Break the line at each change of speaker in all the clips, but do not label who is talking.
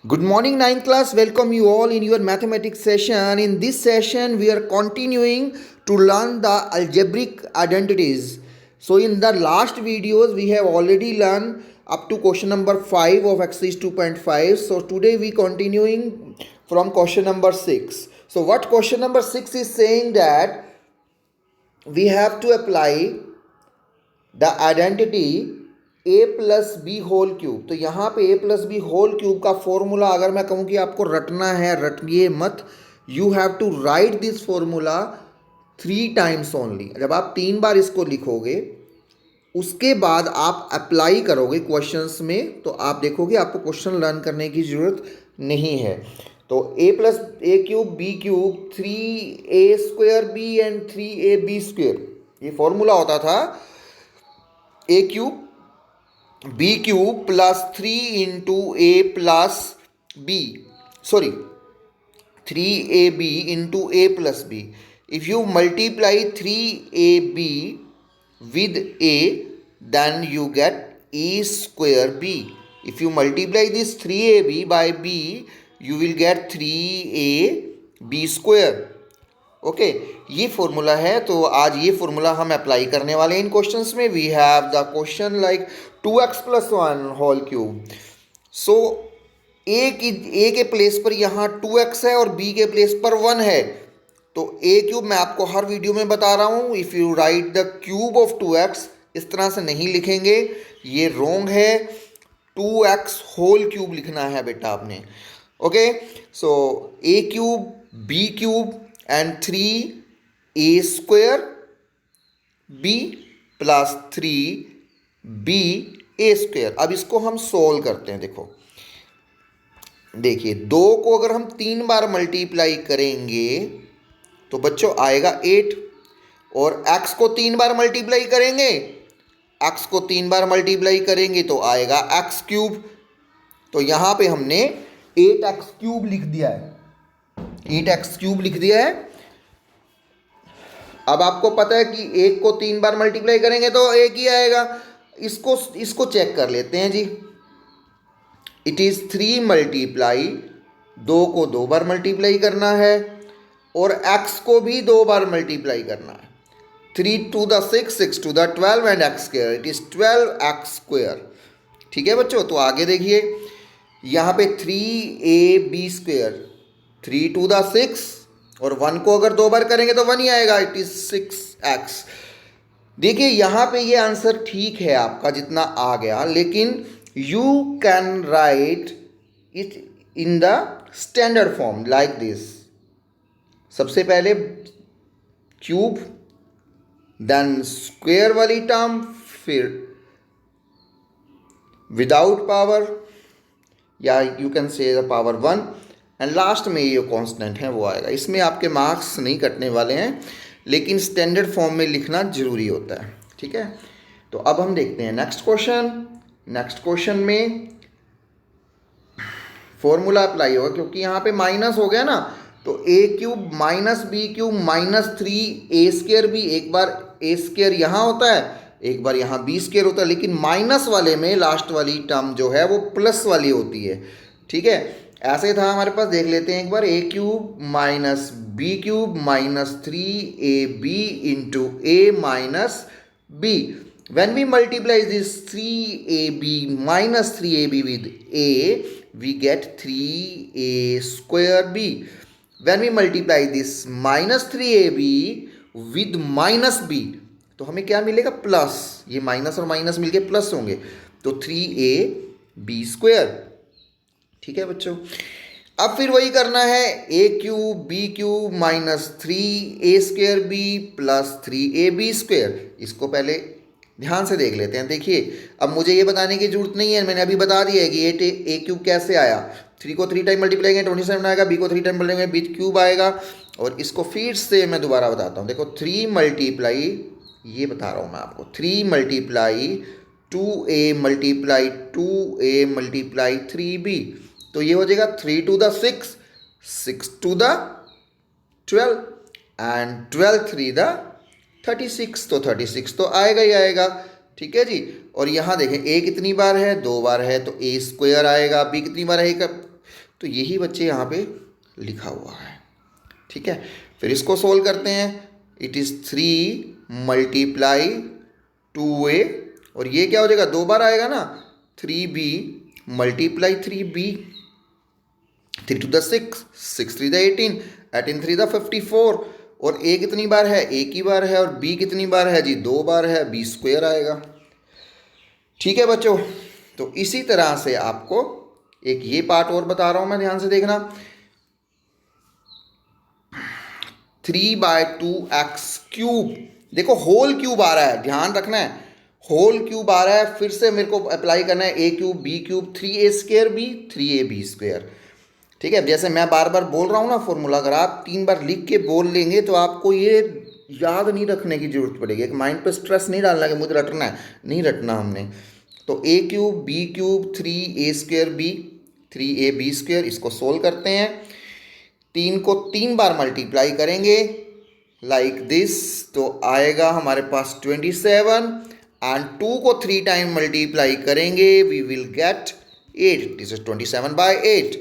Good morning, ninth class. Welcome you all in your mathematics session. In this session, we are continuing to learn the algebraic identities. So, in the last videos, we have already learned up to question number 5 of exercise 2.5. So, today we continuing from question number 6. So, what question number 6 is saying that we have to apply the identity a plus b whole cube. तो यहाँ पे a plus b whole cube का formula अगर मैं कहूँ कि आपको रटना है, रटिए मत। You have to write this formula 3 times only. जब आप 3 बार इसको लिखोगे उसके बाद आप अप्लाई करोगे क्वेश्चंस में, तो आप देखोगे आपको क्वेश्चन लर्न करने की ज़रूरत नहीं है। तो a plus a cube b cube 3a² b and 3ab², ये फॉर्मूला होता था a cube b cube plus 3ab into a plus b. If you multiply 3ab with a, then you get a²b. If you multiply this 3ab by b, you will get 3ab²। Okay, ये formula है। तो आज ये formula हम apply करने वाले हैं इन क्वेश्चंस में। We have the question like 2x + 1 whole cube. So a के प्लेस पर यहाँ 2x है और बी के प्लेस पर 1 है। तो ए क्यूब मैं आपको हर वीडियो में बता रहा हूँ, if you right the cube of 2x इस तरह से नहीं लिखेंगे, ये रॉन्ग है। 2x होल क्यूब लिखना है बेटा आपने। Okay, so a cube b cube and 3a² b plus 3ba²। अब इसको हम सोल्व करते हैं। देखिए 2 को अगर हम 3 बार मल्टीप्लाई करेंगे तो बच्चों आएगा 8, और x को 3 बार मल्टीप्लाई करेंगे, x को 3 बार मल्टीप्लाई करेंगे तो आएगा x³। तो यहाँ पे हमने 8x³ लिख दिया है, 8x³ लिख दिया है। अब आपको पता है कि 1 को 3 बार मल्टीप्लाई करेंगे तो 1 ही आएगा। इसको चेक कर लेते हैं जी। इट इज़ 3 मल्टीप्लाई, 2 को 2 बार मल्टीप्लाई करना है और x को भी 2 बार मल्टीप्लाई करना है। 3 to the 6, 6 to the 12 and x², it is 12x²। ठीक है बच्चों, तो आगे देखिए यहाँ पे 3ab², 3 to the 6 और 1 को अगर 2 बार करेंगे तो 1 ही आएगा, इट इज़ 6x। देखिए यहाँ पे ये आंसर ठीक है आपका जितना आ गया, लेकिन you can write it in the standard form like this. सबसे पहले क्यूब, देन स्क्वायर वाली टर्म, फिर विदाउट पावर या you can say the power 1 and last में ये कांस्टेंट है वो आएगा। इसमें आपके मार्क्स नहीं कटने वाले हैं, लेकिन स्टैंडर्ड फॉर्म में लिखना जरूरी होता है। ठीक है, तो अब हम देखते हैं नेक्स्ट क्वेश्चन। नेक्स्ट क्वेश्चन में फॉर्मूला अप्लाई होगा, क्योंकि यहाँ पे माइनस हो गया ना, तो a³ minus b³ minus 3a²b। एक बार a² यहाँ होता है, एक बार यहाँ b² होता है, लेकिन माइनस वाले में लास्ट वाली टर्म जो है वो प्लस वाली होती है। ठीक है, ऐसे था हमारे पास। देख लेते हैं एक बार। a³ minus b³ minus 3ab into a minus b। When we multiply this 3ab minus 3ab with a, we get 3a²b. When we multiply this minus 3ab with minus b, तो हमें क्या मिलेगा? प्लस। ये minus और minus मिलके plus होंगे, तो 3ab²। ठीक है बच्चों, अब फिर वही करना है। a³ b³ minus 3a²b plus 3ab²। इसको पहले ध्यान से देख लेते हैं। देखिए अब मुझे ये बताने की जरूरत नहीं है, मैंने अभी बता दिया है कि a³ कैसे आया। 3 को 3 टाइम मल्टीप्लाई करेंगे 27 आएगा, b को 3 टाइम मल्टीप्लाई करेंगे b³ आएगा। और इसको फिर से मैं दोबारा बताता हूँ। देखो 3 मल्टीप्लाई, ये बता रहा हूँ मैं आपको, 3 multiply 2a multiply 2a multiply 3b, तो ये हो जाएगा 3 to the 6, 6 to the 12 and 12 3 the 36, तो 36 तो आएगा ही आएगा। ठीक है जी। और यहाँ देखें a कितनी बार है? 2 बार है, तो a² आएगा। b कितनी बार है? तो यही बच्चे यहाँ पे लिखा हुआ है, ठीक है। फिर इसको सोल्व करते हैं। इट इज़ 3 मल्टीप्लाई 2a, और ये क्या हो जाएगा, 2 बार आएगा ना, 3b multiply 3b, 3 to the 6, 6 3 the 18, 18 3 the 54, और a कितनी बार है, एक ही बार है, और b कितनी बार है जी, 2 बार है, b स्क्वायर आएगा। ठीक है बच्चों, तो इसी तरह से आपको एक ये पार्ट और बता रहा हूं मैं, ध्यान से देखना। 3/2x³, देखो होल क्यूब आ रहा है, ध्यान रखना है, होल क्यूब आ रहा है। फिर से मेरे को अप्लाई करना है a³ b³ 3a² 3ab²। ठीक है, जैसे मैं बार बार बोल रहा हूँ ना फॉर्मूला, अगर आप 3 बार लिख के बोल लेंगे तो आपको ये याद नहीं रखने की जरूरत पड़ेगी, एक माइंड पे स्ट्रेस नहीं डालना कि मुझे रटना है, नहीं रटना हमने। तो a³ b³ 3a² b 3ab², इसको सोल्व करते हैं। 3 को 3 बार मल्टीप्लाई करेंगे लाइक दिस, तो आएगा हमारे पास 27, एंड 2 को 3 टाइम मल्टीप्लाई करेंगे we will get 8, this is 27/8।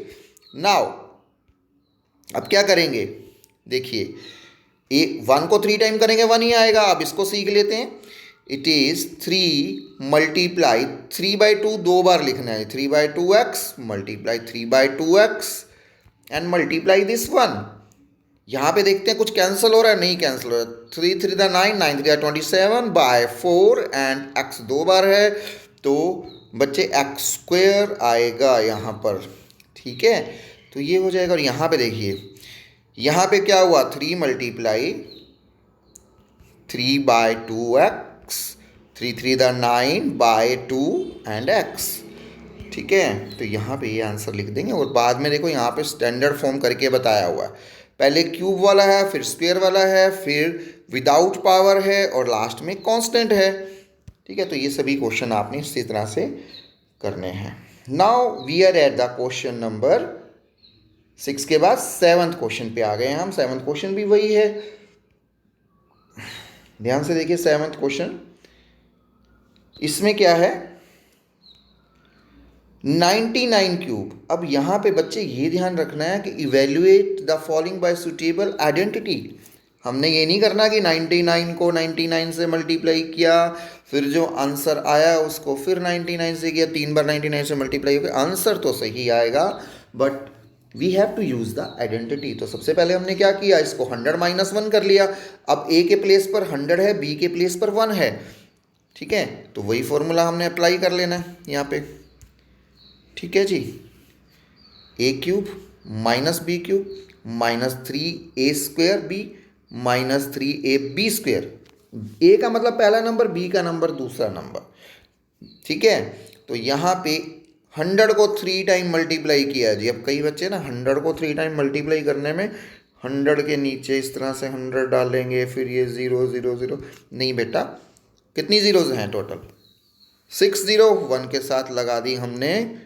Now अब क्या करेंगे, देखिए 1 को 3 टाइम करेंगे 1 ही आएगा। अब इसको सीख लेते हैं। इट इज 3 मल्टीप्लाई 3/2, 2 बार लिखना है, 3/2x multiply 3/2x and multiply this 1। यहाँ पे देखते हैं कुछ कैंसिल हो रहा है, नहीं कैंसिल हो रहा है। 3 3 the 9, 9 3 27/4, एंड x 2 बार है तो बच्चे x² आएगा यहाँ पर। ठीक है, तो ये हो जाएगा। और यहाँ पे देखिए, यहाँ पे क्या हुआ, 3 multiply 3/2x, 3 3 the 9/2 and x। ठीक है, तो यहाँ पे ये आंसर लिख देंगे। और बाद में देखो यहाँ पे स्टैंडर्ड फॉर्म करके बताया हुआ है, पहले क्यूब वाला है, फिर स्क्वायर वाला है, फिर विदाउट पावर है, और लास्ट में कांस्टेंट है। ठीक है, तो ये सभी क्वेश्चन आपने इसी तरह से करने हैं। Now we are at the question number 6 के बाद 7th क्वेश्चन पे आ गए हैं हम। 7th क्वेश्चन भी वही है, ध्यान से देखिए। 7th क्वेश्चन, इसमें क्या है, 99 क्यूब। अब यहाँ पे बच्चे ये ध्यान रखना है कि evaluate the following bye suitable identity. हमने ये नहीं करना कि 99 को 99 से मल्टीप्लाई किया, फिर जो आंसर आया उसको फिर 99 से किया, 3 बार 99 से मल्टीप्लाई हो गया, आंसर तो सही आएगा, but we have to use the identity. तो सबसे पहले हमने क्या किया, इसको 100 - 1 कर लिया। अब a के प्लेस पर 100 है, b के प्लेस पर 1 है। ठीक है, तो वही फॉर्मूला हमने अप्लाई कर लेना है यहाँ पे। ठीक है जी, a³ - b³ -3a² b -3ab²। a का मतलब पहला नंबर, b का नंबर दूसरा नंबर। ठीक है, तो यहाँ पे 100 को 3 टाइम मल्टीप्लाई किया जी। अब कई बच्चे ना 100 को 3 टाइम मल्टीप्लाई करने में 100 के नीचे इस तरह से 100 डालेंगे, फिर ये 0 0 0। नहीं बेटा, कितनी जीरोज हैं टोटल, 6 0, 1 के साथ लगा दी हमने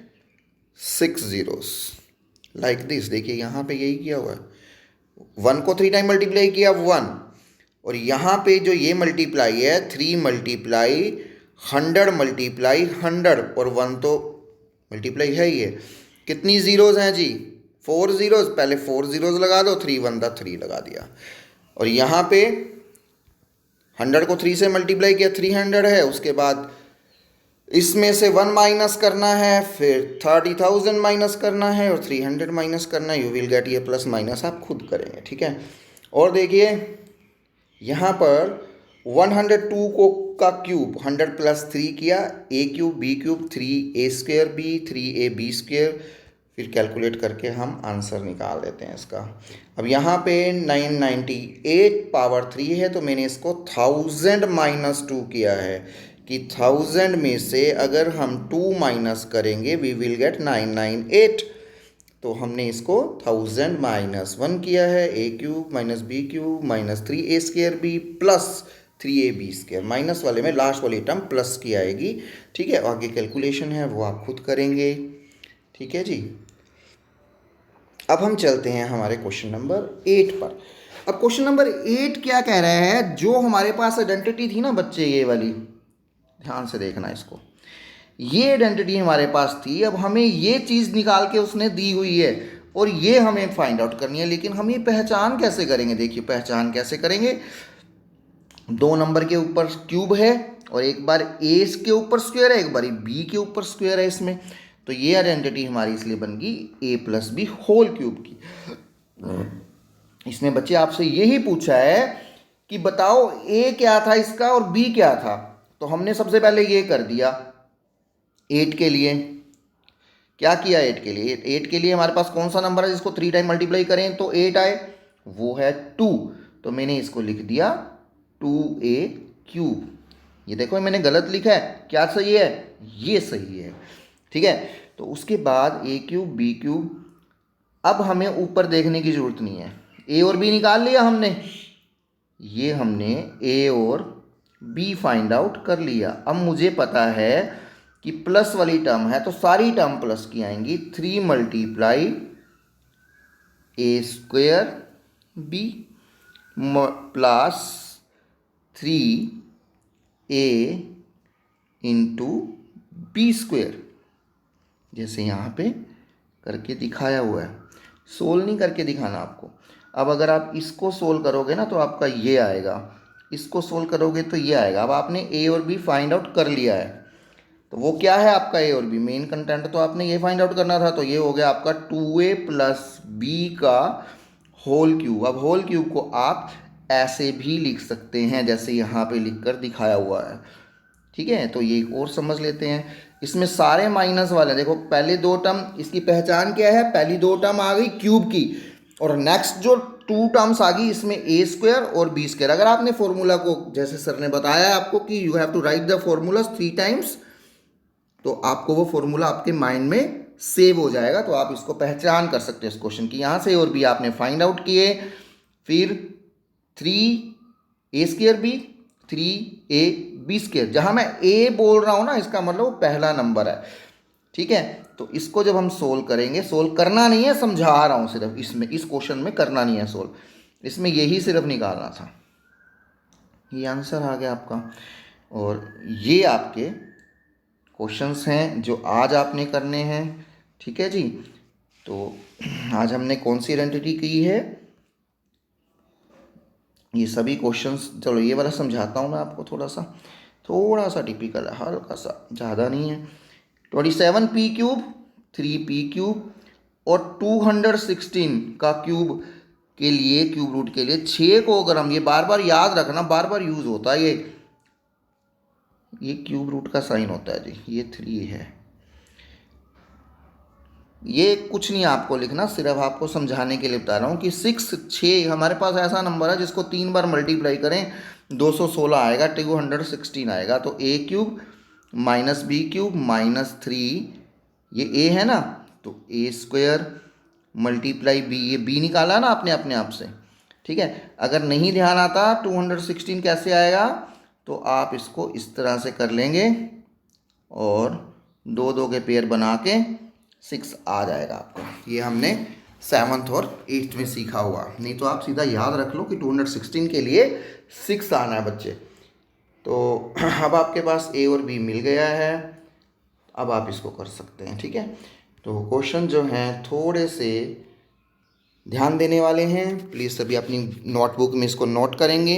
6 zeros लाइक दिस। देखिए यहाँ पे यही किया हुआ है, 1 को 3 टाइम मल्टीप्लाई किया 1, और यहाँ पे जो ये मल्टीप्लाई है 3 मल्टीप्लाई 100 मल्टीप्लाई 100, और 1 तो मल्टीप्लाई है ही है। कितनी जीरोज हैं जी, 4 zeros। पहले 4 zeros लगा दो, 3 1 दा 3 लगा दिया। और यहाँ पे 100 को 3 से मल्टीप्लाई किया, 300 है। उसके बाद इसमें से 1 माइनस करना है, फिर 30,000 माइनस करना है, और 300 माइनस करना है। यू विल गेट, ये प्लस माइनस आप खुद करेंगे। ठीक है, और देखिए यहाँ पर 102 को का क्यूब 100 + 3 किया, a³ b³ 3a² b 3ab²। फिर कैलकुलेट करके हम आंसर निकाल देते हैं इसका। अब यहाँ पे 998 पावर 3 है, तो मैंने इसको 1000 - 2 किया है कि 1000 में से अगर हम 2 माइनस करेंगे वी विल गेट 998। तो हमने इसको 1000 - 1 किया है, a³ - b³ -3a² b +3ab²। Minus वाले में लास्ट वाली टर्म प्लस की आएगी। ठीक है, आगे कैलकुलेशन है वो आप खुद करेंगे। ठीक है जी, अब हम चलते हैं हमारे क्वेश्चन नंबर 8 पर। अब क्वेश्चन नंबर 8 क्या कह रहा है, जो हमारे पास आइडेंटिटी थी ना बच्चे, ये वाली, ध्यान से देखना इसको। ये आइडेंटिटी हमारे पास थी, अब हमें ये चीज़ निकाल के उसने दी हुई है और ये हमें फाइंड आउट करनी है। लेकिन हम ये पहचान कैसे करेंगे? देखिए पहचान कैसे करेंगे, 2 नंबर के ऊपर क्यूब है और एक बार ए के ऊपर स्क्वायर है, एक बार बी के ऊपर स्क्वायर है इसमें, तो ये आइडेंटिटी हमारी इसलिए बन गई ए प्लस बी होल क्यूब की। इसने बच्चे आपसे यही पूछा है कि बताओ ए क्या था इसका और बी क्या था, तो हमने सबसे पहले ये कर दिया 8 के लिए। क्या किया 8 के लिए? 8 के लिए हमारे पास कौन सा नंबर है जिसको 3 टाइम मल्टीप्लाई करें तो 8 आए? वो है 2। तो मैंने इसको लिख दिया 2a क्यूब। ये देखो मैंने गलत लिखा है, क्या सही है? ये सही है। ठीक है, तो उसके बाद a क्यूब बी क्यूब। अब हमें ऊपर देखने की जरूरत नहीं है, a और b निकाल लिया हमने, ये हमने a और b फाइंड आउट कर लिया। अब मुझे पता है कि प्लस वाली टर्म है तो सारी टर्म प्लस की आएंगी, 3 multiply a square b plus 3a into b square, जैसे यहाँ पे करके दिखाया हुआ है। सोल्व नहीं करके दिखाना आपको। अब अगर आप इसको सोल्व करोगे ना तो आपका ये आएगा, इसको सोल्व करोगे तो ये आएगा। अब आपने ए और बी फाइंड आउट कर लिया है, तो वो क्या है आपका ए और बी? मेन कंटेंट तो आपने ये फाइंड आउट करना था, तो ये हो गया आपका 2a प्लस बी का होल क्यूब। अब होल क्यूब को आप ऐसे भी लिख सकते हैं जैसे यहाँ पे लिख कर दिखाया हुआ है। ठीक है, तो ये और समझ लेते हैं। इसमें सारे माइनस वाले, देखो पहले 2 टर्म, इसकी पहचान क्या है? पहली 2 टर्म आ गई क्यूब की, और नेक्स्ट जो 2 टर्म्स आ गई इसमें ए स्क्वायर और बी स्क्वायर। अगर आपने फॉर्मूला को, जैसे सर ने बताया आपको कि you have to write the formulas 3 times, तो आपको वो फॉर्मूला आपके माइंड में सेव हो जाएगा, तो आप इसको पहचान कर सकते हैं इस क्वेश्चन की। यहाँ से और बी आपने फाइंड आउट किए, फिर 3a square B 3a B square. जहाँ मैं a बोल रहा हूँ ना, इसका मतलब पहला नंबर है। ठीक है, तो इसको जब हम सोल्व करेंगे, सोल्व करना नहीं है, समझा रहा हूँ सिर्फ, इसमें इस क्वेश्चन में करना नहीं है सोल्व, इसमें यही सिर्फ निकालना था। ये आंसर आ गया आपका, और ये आपके क्वेश्चंस हैं जो आज आपने करने हैं। ठीक है जी, तो आज हमने कौन सी आइडेंटिटी की है, ये सभी क्वेश्चंस। चलो ये वाला समझाता हूँ मैं आपको, थोड़ा सा टिपिकल है, हल्का सा, ज़्यादा नहीं है। 27p क्यूब 3p क्यूब और 216 का क्यूब के लिए, क्यूब रूट के लिए 6 को अगर हम, ये बार बार याद रखना, बार बार यूज़ होता है ये क्यूब रूट का साइन होता है जी, ये 3 है। ये कुछ नहीं आपको लिखना, सिर्फ आपको समझाने के लिए बता रहा हूँ कि 6 हमारे पास ऐसा नंबर है जिसको 3 बार मल्टीप्लाई करें 216 आएगा, 216 आएगा। तो a cube minus b cube minus 3, ये a है ना, तो a स्क्वायर मल्टीप्लाई b, ये b निकाला ना आपने अपने आप से। ठीक है, अगर नहीं ध्यान आता 216 कैसे आएगा, तो आप इसको इस तरह से कर लेंगे और 2 के पेयर बना के 6 आ जाएगा आपका। ये हमने 7th और 8th में सीखा हुआ, नहीं तो आप सीधा याद रख लो कि 216 के लिए 6 आना है बच्चे। तो अब आपके पास a और b मिल गया है, अब आप इसको कर सकते हैं। ठीक है, तो क्वेश्चन जो हैं थोड़े से ध्यान देने वाले हैं, प्लीज़ सभी अपनी नोटबुक में इसको नोट करेंगे।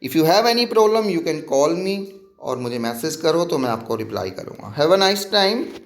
If you have any problem you can call मी, और मुझे मैसेज करो तो मैं आपको रिप्लाई करूँगा। Have a nice time.